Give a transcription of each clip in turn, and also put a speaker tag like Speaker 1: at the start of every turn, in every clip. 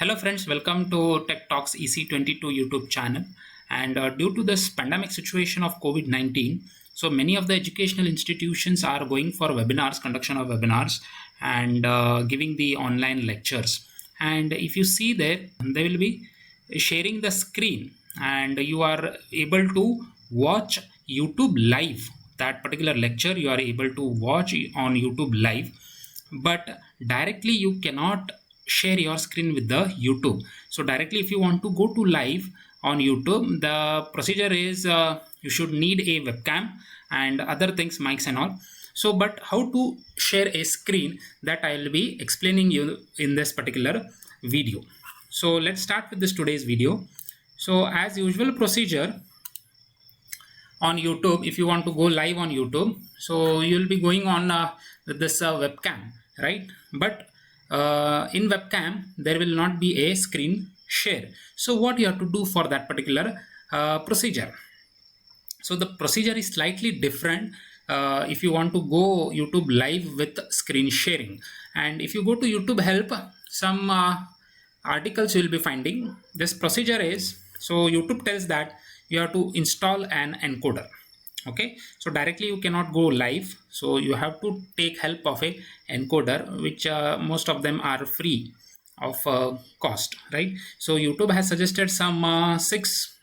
Speaker 1: Hello friends, welcome to Tech Talks EC22 YouTube channel. And due to this pandemic situation of COVID-19, so many of the educational institutions are going for webinars, conduction of webinars, and giving the online lectures. And if you see there, they will be sharing the screen, and you are able to watch YouTube live. That particular lecture you are able to watch on YouTube live, but directly you cannot share your screen with the YouTube. So directly if you want to go to live on YouTube, the procedure is you should need a webcam and other things, mics and all. So but how to share a screen, that I will be explaining you in this particular video. So let's start with this today's video. So as usual procedure on YouTube, if you want to go live on YouTube, so you'll be going on this webcam, right? But in webcam there will not be a screen share. So what you have to do for that particular procedure? So the procedure is slightly different if you want to go YouTube live with screen sharing. And if you go to YouTube help, some articles you will be finding this procedure is, so YouTube tells that you have to install an encoder. Okay, so directly you cannot go live, so you have to take help of a encoder, which most of them are free of cost, right? So YouTube has suggested some 6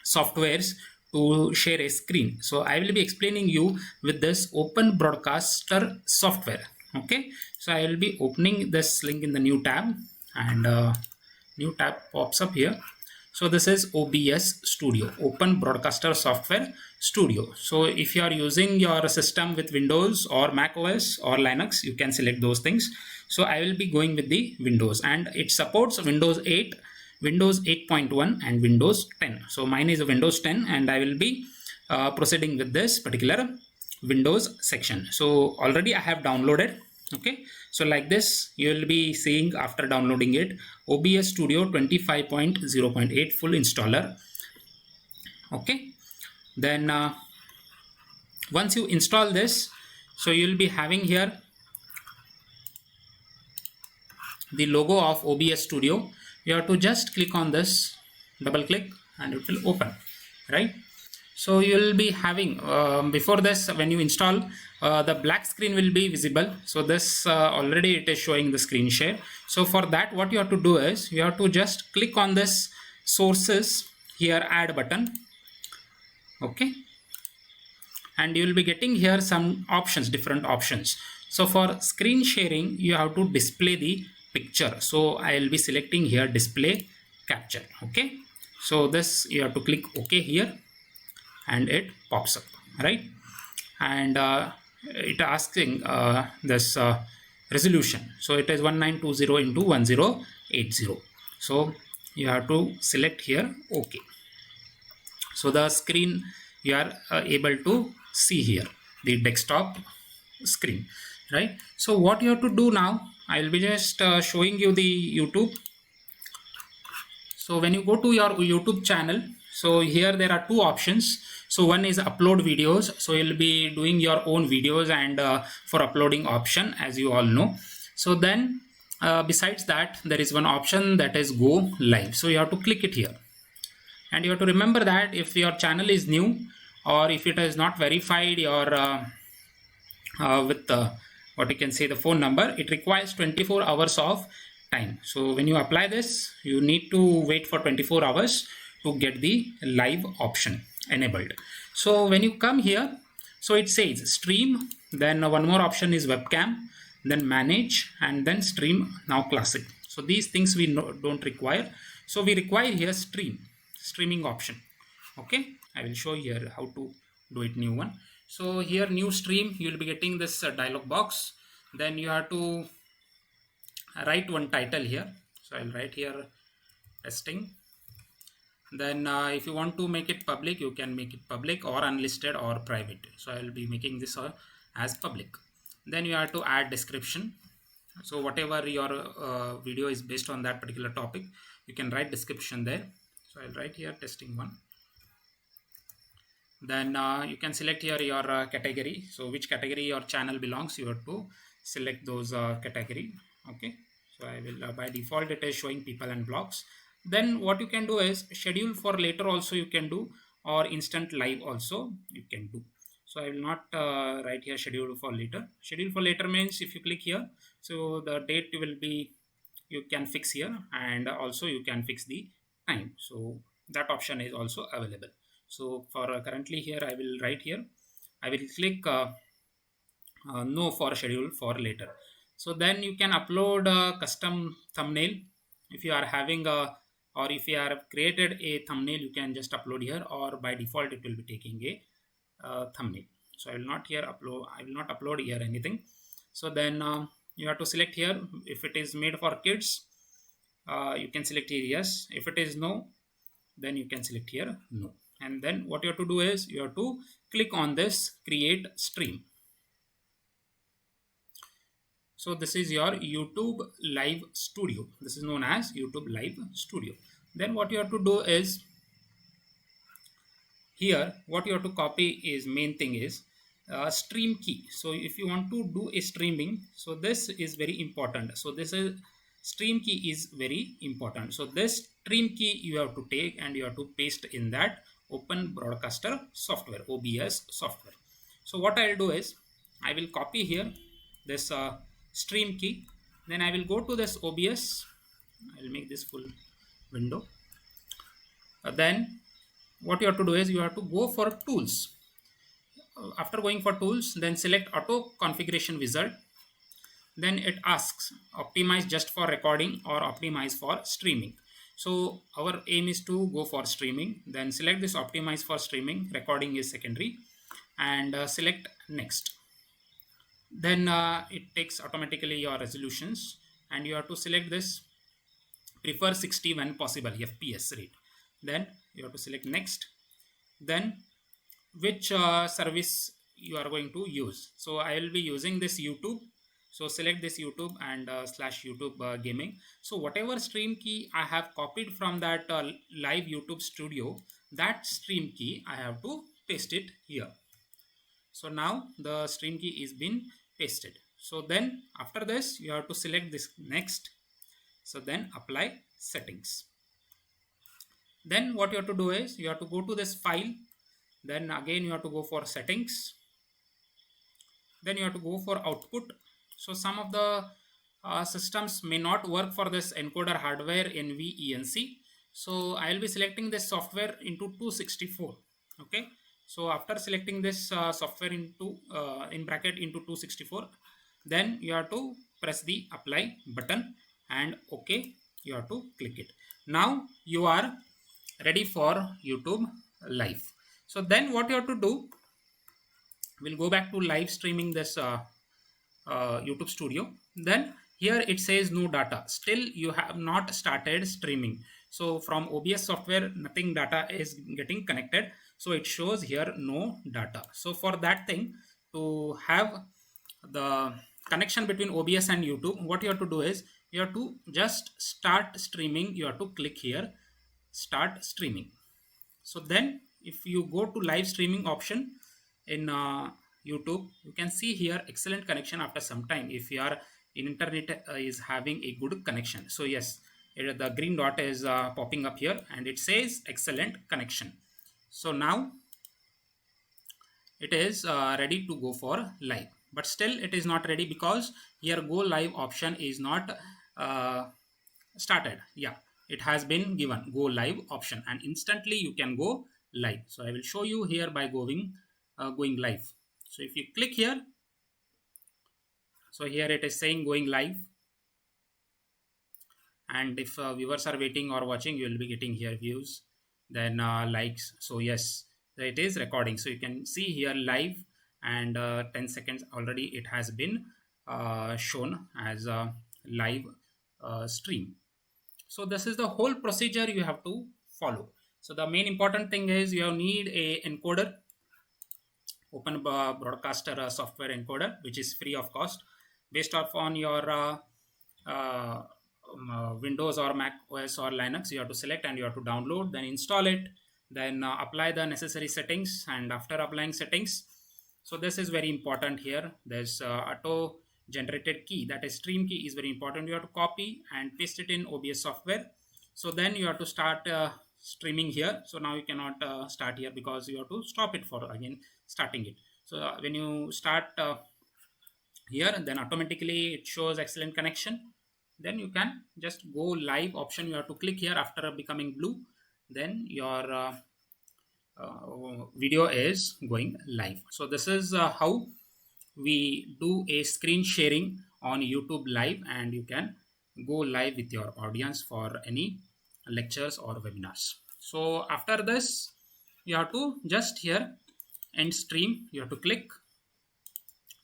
Speaker 1: softwares to share a screen. So I will be explaining you with this Open Broadcaster software. Okay, so I will be opening this link in the new tab, and new tab pops up here. So this is OBS Studio, Open Broadcaster Software Studio. So if you are using your system with Windows or Mac OS or Linux, you can select those things. So I will be going with the Windows, and it supports Windows 8, Windows 8.1 and Windows 10. So mine is a Windows 10, and I will be proceeding with this particular Windows section. So already I have downloaded. Okay, so like this you will be seeing after downloading it, OBS Studio 25.0.8 full installer. Okay, then once you install this, so you will be having here the logo of OBS Studio. You have to just click on this, double click, and it will open, right? So you will be having before this, when you install, the black screen will be visible. So this already it is showing the screen share. So for that, what you have to do is you have to just click on this sources here, add button. Okay, and you will be getting here some options, different options. So for screen sharing, you have to display the picture. So I will be selecting here display capture. Okay, so this you have to click OK here, and it pops up, right? And it asking this resolution. So it is 1920 into 1080. So you have to select here OK. So the screen you are able to see here, the desktop screen, right? So what you have to do now, I will be just showing you the YouTube. So when you go to your YouTube channel, so here there are 2 options. So one is upload videos. So you'll be doing your own videos, and for uploading option, as you all know. So then besides that, there is one option that is go live. So you have to click it here, and you have to remember that if your channel is new, or if it is not verified your with what you can say the phone number, it requires 24 hours of time. So when you apply this, you need to wait for 24 hours to get the live option enabled. So when you come here, so it says stream, then one more option is webcam, then manage, and then stream now classic. So these things we don't require. So we require here streaming option. Okay, I will show here how to do it, new one. So here new stream, you will be getting this dialog box. Then you have to write one title here. So I'll write here testing. Then if you want to make it public, you can make it public or unlisted or private. So I will be making this as public. Then you have to add description. So whatever your video is based on that particular topic, you can write description there. So I'll write here testing 1. Then you can select here your category. So which category your channel belongs, you have to select those category. Okay, So I will, by default, it is showing people and blocks. Then what you can do is schedule for later also you can do, or instant live also you can do. So I will not write here schedule for later. Schedule for later means if you click here, so the date will be, you can fix here, and also you can fix the time. So that option is also available. So for currently here, I will write here, I will click no for schedule for later. So then you can upload a custom thumbnail if you are having a, or if you have created a thumbnail, you can just upload here, or by default it will be taking a thumbnail. So I will not here upload, I will not upload here anything. So then you have to select here, if it is made for kids, you can select here yes. If it is no, then you can select here no. And then what you have to do is you have to click on this create stream. So this is your YouTube Live Studio. This is known as YouTube Live Studio. Then what you have to do is here, what you have to copy is main thing is stream key. So if you want to do a streaming, so this is very important. So this is stream key is very important. So this stream key you have to take and you have to paste in that Open Broadcaster software, OBS software. So what I'll do is I will copy here this stream key. Then I will go to this OBS. I'll make this full window. Then what you have to do is you have to go for tools. After going for tools, then select auto configuration wizard. Then it asks optimize just for recording or optimize for streaming. So our aim is to go for streaming. Then select this optimize for streaming, recording is secondary, and select next. Then it takes automatically your resolutions, and you have to select this prefer 60 when possible FPS rate. Then you have to select next. Then which service you are going to use. So I will be using this YouTube. So select this YouTube and slash YouTube gaming. So whatever stream key I have copied from that live YouTube studio, that stream key I have to paste it here. So now the stream key is been pasted. So then after this you have to select this next. So then apply settings. Then what you have to do is you have to go to this file. Then again you have to go for settings. Then you have to go for output. So some of the systems may not work for this encoder hardware NVENC. So I will be selecting this software into 264. Okay. So after selecting this software into in bracket into 264, then you have to press the apply button and OK. You have to click it. Now you are ready for YouTube live. So then what you have to do, we'll go back to live streaming this YouTube studio. Then here it says no data, still you have not started streaming. So from OBS software nothing data is getting connected, so it shows here no data. So for that thing, to have the connection between OBS and YouTube, what you have to do is you have to just start streaming. You have to click here start streaming. So then if you go to live streaming option in YouTube, you can see here excellent connection after some time if your internet is having a good connection. So yes, the green dot is popping up here and it says excellent connection. So now it is ready to go for live, but still it is not ready because here go live option is not started. Yeah, it has been given go live option and instantly you can go live. So I will show you here by going live. So if you click here, so here it is saying going live, and if viewers are waiting or watching, you will be getting here views, then likes. So yes, it is recording. So you can see here live, and 10 seconds already it has been shown as a live stream. So this is the whole procedure you have to follow. So the main important thing is you need a encoder, Open Broadcaster software encoder, which is free of cost, based off on your Windows or Mac OS or Linux. You have to select and you have to download, then install it, then apply the necessary settings. And after applying settings, so this is very important here. There's auto generated key, that is stream key, is very important. You have to copy and paste it in OBS software. So then you have to start streaming here. So now you cannot start here because you have to stop it for again starting it. So when you start here, then automatically it shows excellent connection. Then you can just go live option. You have to click here after becoming blue. Then your video is going live. So this is how we do a screen sharing on YouTube live, and you can go live with your audience for any lectures or webinars. So after this, you have to just here end stream. You have to click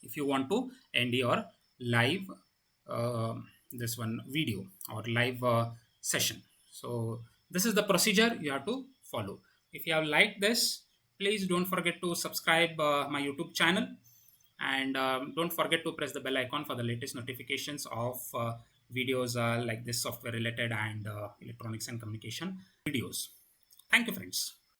Speaker 1: if you want to end your live this one video or live session. So this is the procedure you have to follow. If you have liked this, please don't forget to subscribe my YouTube channel, and don't forget to press the bell icon for the latest notifications of videos like this software related and electronics and communication videos. Thank you, friends.